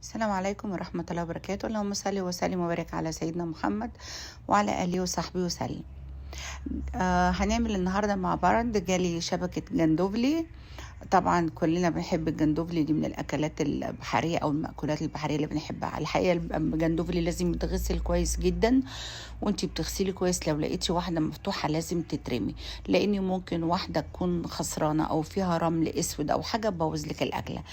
السلام عليكم ورحمة الله وبركاته. اللهم صل وسلم وبارك على سيدنا محمد وعلى آله وصحبه وسلم. هنعمل النهاردة مع بعض جالي شبكة جندوفلي. طبعا كلنا بنحب الجندوفلي، دي من الأكلات البحرية أو المأكولات البحرية اللي بنحبها. الحقيقة الجندوفلي لازم يتغسل كويس جدا، وانتي بتغسلي كويس. لو لقيتي واحدة مفتوحة لازم تترمي، لأن ممكن واحدة تكون خسرانة أو فيها رمل أسود أو حاجة تبوظ لك الأكلة.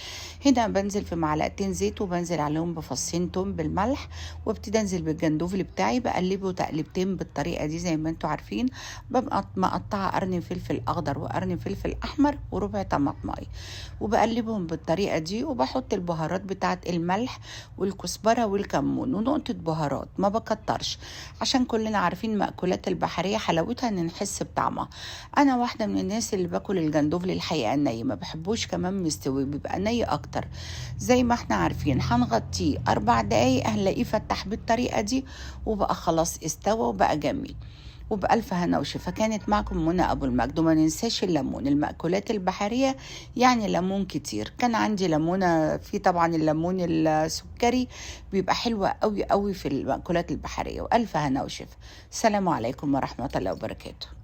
هنا بنزل في معلقتين زيت وبنزل عليهم بفصين توم بالملح، وابتدي انزل بالجندوفلي بتاعي بقلبه تقلبتين بالطريقة دي زي ما انتوا عارفين. ببقى مقطعة قرن فلفل أخضر وقرن فلفل أحمر وربع طماطماية، وبقلبهم بالطريقة دي، وبحط البهارات بتاعت الملح والكزبرة والكمون ونقطة بهارات، ما بكترش، عشان كلنا عارفين مأكولات البحرية حلاوتها ان نحس بطعمها. انا واحدة من الناس اللي باكل الجندوفلي الحقيقة ني، ما بحبوش كمان مستوي، بيبقى ني اكتر. زي ما احنا عارفين هنغطيه 4 دقايق هنلاقيه فتح بالطريقة دي، وبقى خلاص استوى وبقى جميل. وبألف هنا وشفا. كانت معكم منى أبو المجد. وما ننساش الليمون، المأكولات البحرية يعني ليمون كتير. كان عندي ليمونة، في طبعا الليمون السكري بيبقى حلوة قوي قوي في المأكولات البحرية. وألف هنا وشفا. السلام عليكم ورحمة الله وبركاته.